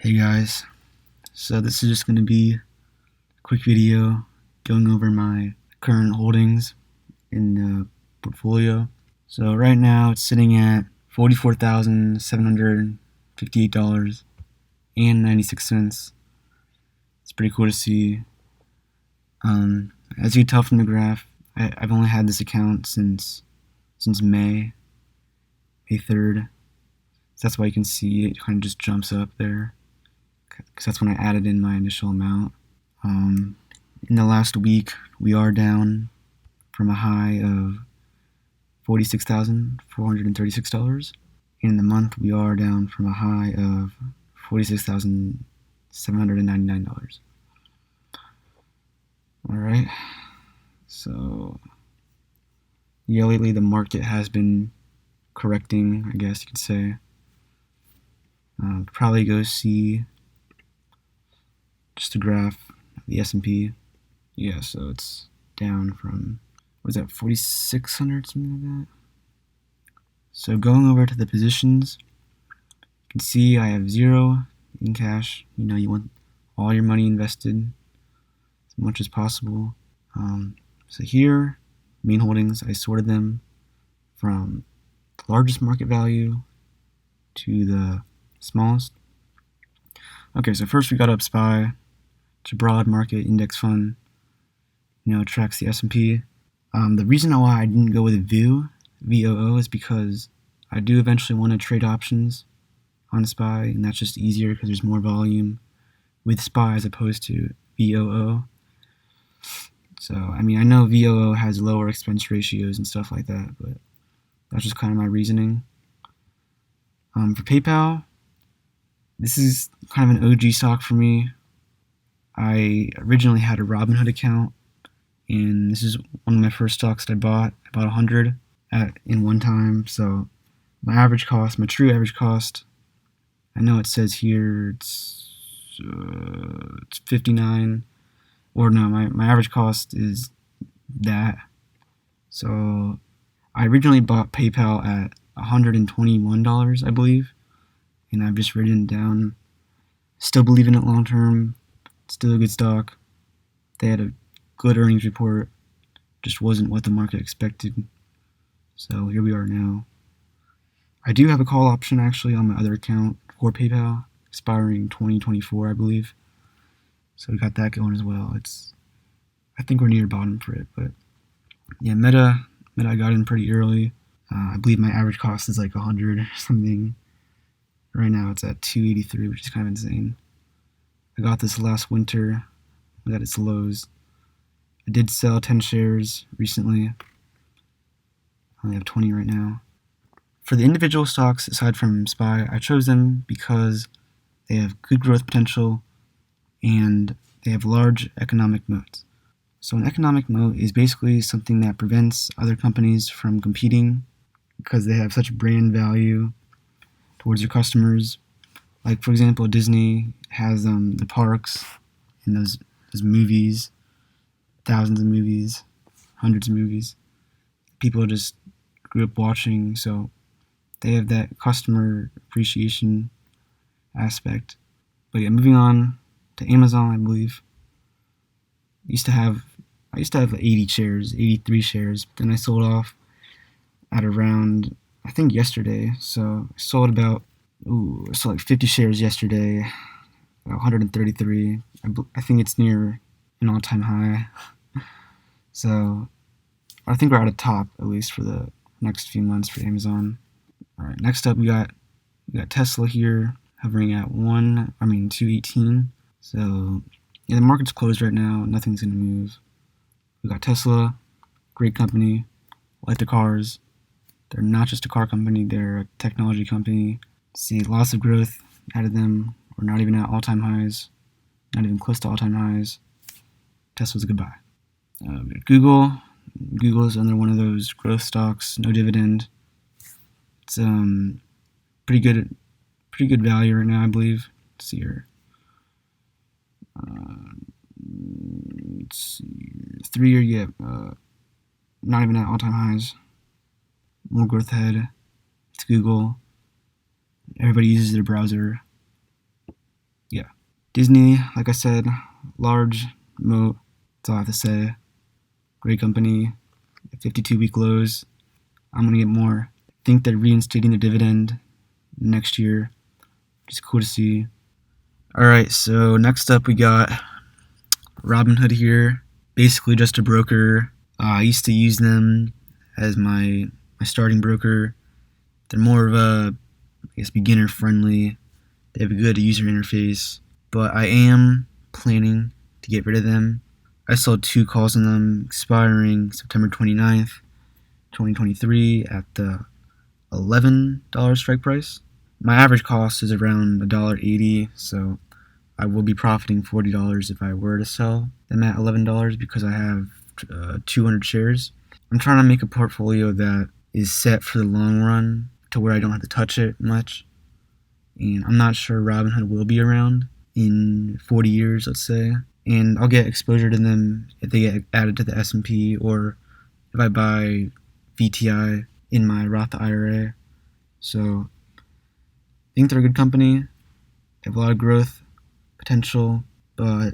Hey guys, so this is just going to be a quick video going over my current holdings in the portfolio. So right now it's sitting at $44,758.96. It's pretty cool to see. As you can tell from the graph, I've only had this account since May 3rd. So that's why you can see it kind of just jumps up there, because that's when I added in my initial amount. In the last week, we are down from a high of $46,436. In the month, we are down from a high of $46,799. Alright, so yeah, lately the market has been correcting, I guess you could say. Probably go see just a graph of the S&P. Yeah, so it's down from, what is that, 4,600, something like that. So going over to the positions, you can see I have 0 in cash. You know, you want all your money invested as much as possible. So here, main holdings, I sorted them from the largest market value to the smallest. Okay, so first we got up SPY. It's a broad market index fund. You know, it tracks the S&P. The reason why I didn't go with VOO, is because I do eventually want to trade options on SPY, and that's just easier because there's more volume with SPY as opposed to VOO. So, I mean, I know VOO has lower expense ratios and stuff like that, but that's just kind of my reasoning. For PayPal, this is kind of an OG stock for me. I originally had a Robinhood account, and this is one of my first stocks that I bought. I bought 100 in one time. So my average cost, my true average cost, I know it says here it's 59, or no, my average cost is that. So I originally bought PayPal at $121, I believe, and I've just written it down. Still believe in it long term. Still a good stock. They had a good earnings report, just wasn't what the market expected. So here we are now. I do have a call option actually on my other account for PayPal, expiring 2024, I believe. So we got that going as well. I think we're near bottom for it, but yeah, Meta I got in pretty early. I believe my average cost is like 100 or something. Right now it's at 283, which is kind of insane. I got this last winter at its lows. I did sell 10 shares recently. I only have 20 right now. For the individual stocks, aside from SPY, I chose them because they have good growth potential and they have large economic moats. So an economic moat is basically something that prevents other companies from competing because they have such brand value towards your customers. Like, for example, Disney has the parks and those movies, thousands of movies, hundreds of movies. People just grew up watching, so they have that customer appreciation aspect. But yeah, moving on to Amazon, I believe. I used to have 80 shares, 83 shares, but then I sold off at around, I think yesterday. So I sold like 50 shares yesterday, about 133. I think it's near an all-time high. So I think we're at a top, at least for the next few months for Amazon. All right, next up we got Tesla here, hovering at 218. So yeah, the market's closed right now. Nothing's gonna move. We got Tesla, great company. Like the cars. They're not just a car company, they're a technology company. See lots of growth out of them. We're not even at all-time highs, not even close to all-time highs. Tesla's a good buy. Google is another one of those growth stocks, no dividend. It's pretty good value right now, I believe. Let's see here. Let's see. 3 year, not even at all-time highs. More growth ahead. It's Google. Everybody uses their browser. yeah. Disney, like I said, large moat. That's all I have to say. Great company. 52-week lows. I'm gonna get more. I think they're reinstating the dividend next year, which is cool to see. All right, so next up we got Robinhood here. Basically just a broker. I used to use them as my starting broker. They're more of a, I guess, beginner friendly. They have a good user interface, but I am planning to get rid of them. I saw 2 calls on them expiring September 29th, 2023 at the $11 strike price. My average cost is around $1.80, so I will be profiting $40 if I were to sell them at $11 because I have 200 shares. I'm trying to make a portfolio that is set for the long run to where I don't have to touch it much. And I'm not sure Robinhood will be around in 40 years, let's say. And I'll get exposure to them if they get added to the S&P or if I buy VTI in my Roth IRA. So I think they're a good company. They have a lot of growth potential, but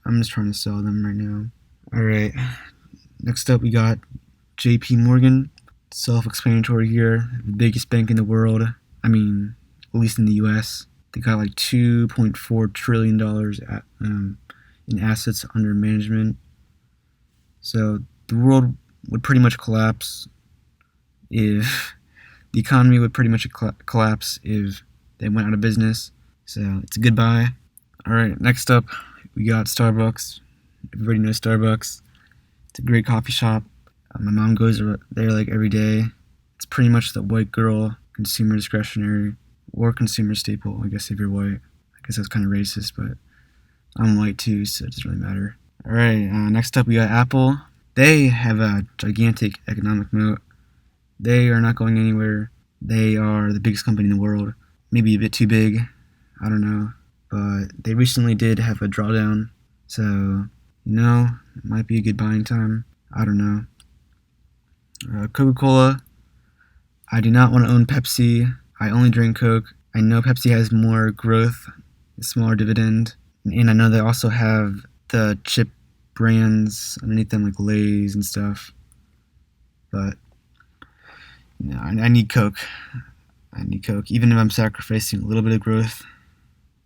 I'm just trying to sell them right now. All right. Next up, we got JP Morgan. Self-explanatory here. The biggest bank in the world. I mean, at least in the U.S. They got like $2.4 trillion in assets under management. So the world would pretty much collapse if the economy would pretty much collapse if they went out of business. So it's a good buy. All right, next up we got Starbucks. Everybody knows Starbucks. It's a great coffee shop. My mom goes there like every day. It's pretty much the white girl consumer discretionary or consumer staple, I guess, if you're white. I guess that's kind of racist, but I'm white too, so it doesn't really matter. All right, next up we got Apple. They have a gigantic economic moat. They are not going anywhere. They are the biggest company in the world. Maybe a bit too big. I don't know. But they recently did have a drawdown. So, it might be a good buying time. I don't know. Coca-Cola. I do not want to own Pepsi. I only drink Coke. I know Pepsi has more growth, a smaller dividend. And I know they also have the chip brands underneath them, like Lay's and stuff. But I need Coke. I need Coke, even if I'm sacrificing a little bit of growth.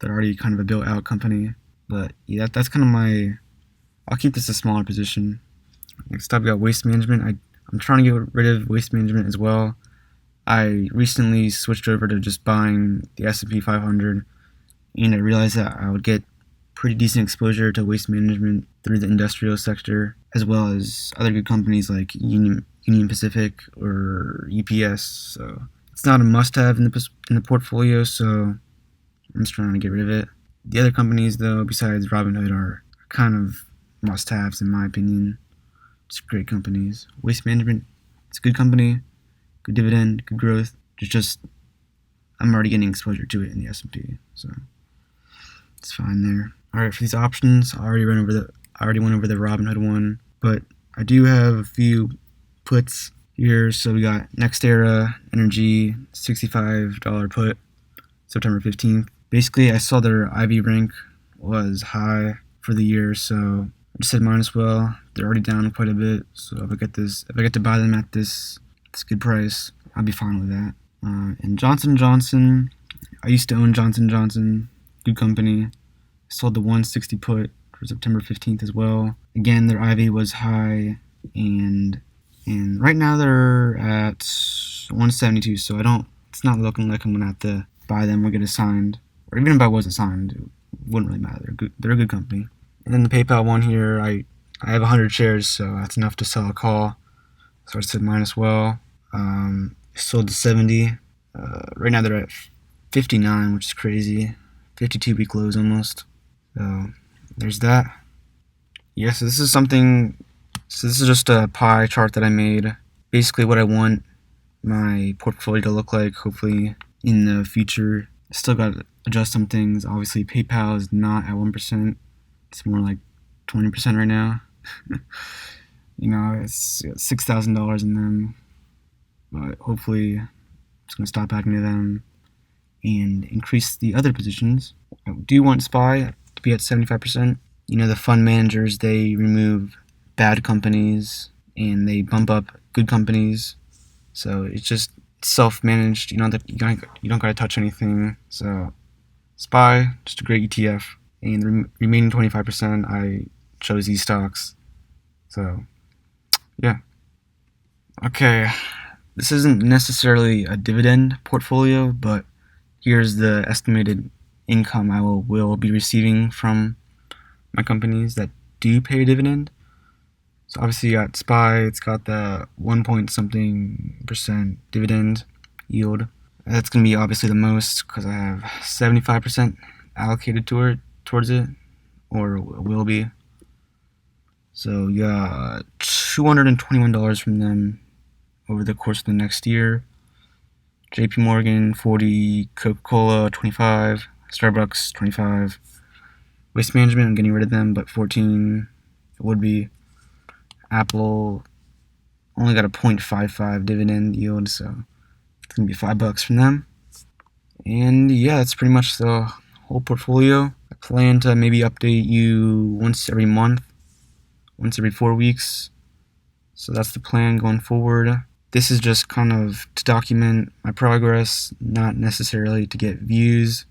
They're already kind of a built-out company. But yeah, that's kind of I'll keep this a smaller position. Next up, we got Waste Management. I'm trying to get rid of Waste Management as well. I recently switched over to just buying the S&P 500, and I realized that I would get pretty decent exposure to waste management through the industrial sector, as well as other good companies like Union Pacific or UPS. So it's not a must-have in the portfolio, so I'm just trying to get rid of it. The other companies, though, besides Robinhood, are kind of must-haves in my opinion. It's great companies. Waste Management, it's a good company, good dividend, good growth. Just I'm already getting exposure to it in the S&P, so it's fine there. All right, for these options, I already went over the Robinhood one, but I do have a few puts here. So we got NextEra Energy, $65 put, September 15th. Basically, I saw their IV rank was high for the year, so I just said might as well. They're already down quite a bit, so if I get to buy them at this good price, I'll be fine with that. And Johnson & Johnson, I used to own Johnson & Johnson, good company. I sold the 160 put for September 15th as well. Again, their IV was high, and right now they're at 172, so it's not looking like I'm gonna have to buy them or get assigned, or even if I was assigned, it wouldn't really matter. They're a good company. And then the PayPal one here, I have 100 shares, so that's enough to sell a call. So I said mine as well. Sold to 70. Right now they're at 59, which is crazy. 52-week lows almost. So there's that. Yeah, so this is just a pie chart that I made. Basically what I want my portfolio to look like, hopefully in the future. Still got to adjust some things. Obviously PayPal is not at 1%. It's more like 20% right now. It's $6,000 in them. But hopefully it's going to stop adding to them and increase the other positions. I do want SPY to be at 75%. The fund managers, they remove bad companies and they bump up good companies. So it's just self-managed. You don't gotta touch anything. So SPY, just a great ETF. And the remaining 25%, I chose these stocks. So yeah. Okay, this isn't necessarily a dividend portfolio, but here's the estimated income I will be receiving from my companies that do pay a dividend. So obviously you got SPY, it's got the 1 point something percent dividend yield. That's going to be obviously the most because I have 75% allocated towards it, or will be. So you got $221 from them over the course of the next year. JP Morgan 40, Coca-Cola 25, Starbucks 25. Waste Management, I'm getting rid of them, but 14 it would be. Apple only got a 0.55 dividend yield, so it's gonna be $5 from them. And yeah, that's pretty much the whole portfolio. I plan to maybe update you once every month, once every 4 weeks. So that's the plan going forward. This is just kind of to document my progress, not necessarily to get views.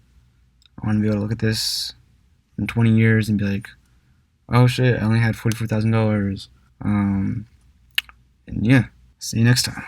I want to be able to look at this in 20 years and be like, oh shit, I only had $44,000. And yeah, see you next time.